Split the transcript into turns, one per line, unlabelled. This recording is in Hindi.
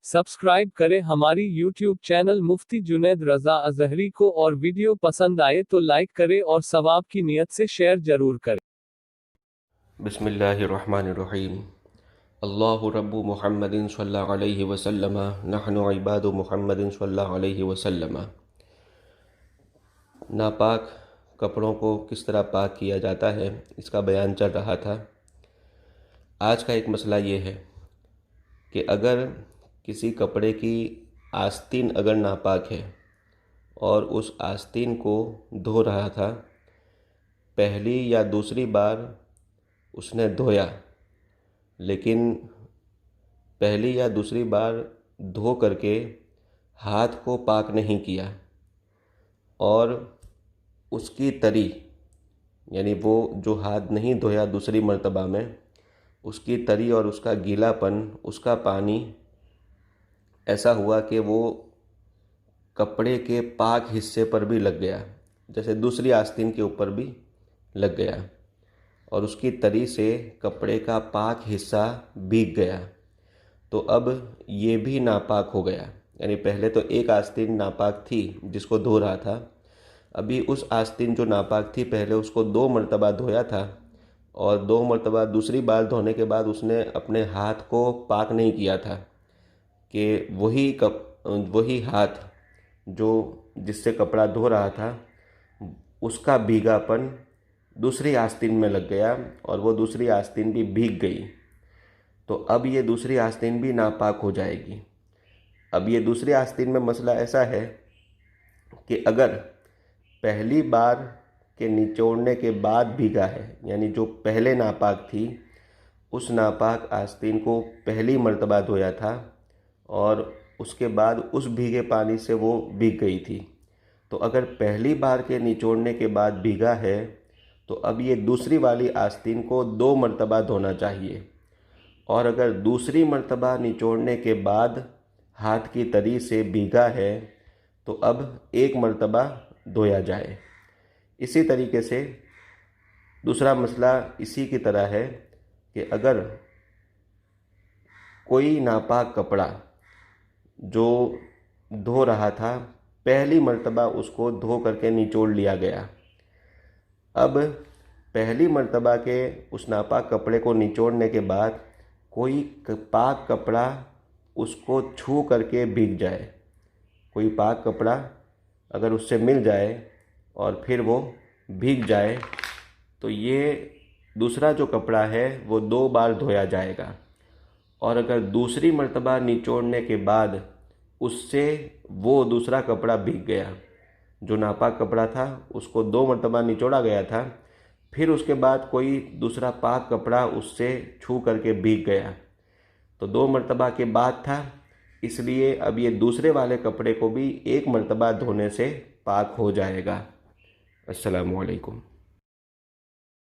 सब्सक्राइब करें हमारी YouTube चैनल मुफ्ती जुनैद रजा अजहरी को और वीडियो पसंद आए तो लाइक करें और सवाब की नियत से शेयर जरूर करें।
बिस्मिल्लाहिर्रहमानिर्रहीम। अल्लाहु रब्बु मुहम्मदिन सल्लल्लाहु अलैहि वसल्लम नहनु इबादु मुहम्मदिन सल्लल्लाहु अलैहि वसल्लम। नापाक कपड़ों को किस तरह पाक किया जाता है, इसका बयान चल रहा था। आज का एक मसला ये है कि अगर किसी कपड़े की आस्तीन अगर नापाक है और उस आस्तीन को धो रहा था, पहली या दूसरी बार उसने धोया, लेकिन पहली या दूसरी बार धो करके हाथ को पाक नहीं किया और उसकी तरी यानी वो जो हाथ नहीं धोया दूसरी मर्तबा में, उसकी तरी और उसका गीलापन, उसका पानी ऐसा हुआ कि वो कपड़े के पाक हिस्से पर भी लग गया, जैसे दूसरी आस्तीन के ऊपर भी लग गया और उसकी तरी से कपड़े का पाक हिस्सा भीग गया, तो अब ये भी नापाक हो गया। यानी पहले तो एक आस्तीन नापाक थी जिसको धो रहा था, अभी उस आस्तीन जो नापाक थी पहले उसको 2 मरतबा धोया था और 2 मरतबा दूसरी बार धोने के बाद उसने अपने हाथ को पाक नहीं किया था कि वही हाथ जो जिससे कपड़ा धो रहा था उसका भीगापन दूसरी आस्तीन में लग गया और वो दूसरी आस्तीन भी भीग गई। तो अब ये दूसरी आस्तीन भी नापाक हो जाएगी। अब ये दूसरी आस्तीन में मसला ऐसा है कि अगर पहली बार के निचोड़ने के बाद भीगा है, यानी जो पहले नापाक थी उस नापाक आस्तीन को पहली मर्तबा धोया था और उसके बाद उस भीगे पानी से वो भीग गई थी, तो अगर पहली बार के निचोड़ने के बाद भीगा है तो अब ये दूसरी वाली आस्तीन को 2 मरतबा धोना चाहिए और अगर दूसरी मर्तबा निचोड़ने के बाद हाथ की तरी से भीगा है तो अब 1 मरतबा धोया जाए। इसी तरीके से दूसरा मसला इसी की तरह है कि अगर कोई नापाक कपड़ा जो धो रहा था पहली मर्तबा उसको धो करके निचोड़ लिया गया, अब पहली मर्तबा के उस नापाक कपड़े को निचोड़ने के बाद कोई पाक कपड़ा उसको छू करके भीग जाए, कोई पाक कपड़ा अगर उससे मिल जाए और फिर वो भीग जाए, तो ये दूसरा जो कपड़ा है वो 2 बार धोया जाएगा और अगर दूसरी मर्तबा निचोड़ने के बाद उससे वो दूसरा कपड़ा भीग गया, जो नापाक कपड़ा था उसको 2 मर्तबा निचोड़ा गया था, फिर उसके बाद कोई दूसरा पाक कपड़ा उससे छू करके भीग गया, तो 2 मर्तबा के बाद था, इसलिए अब ये दूसरे वाले कपड़े को भी 1 मरतबा धोने से पाक हो जाएगा। अस्सलामु अलैकुम।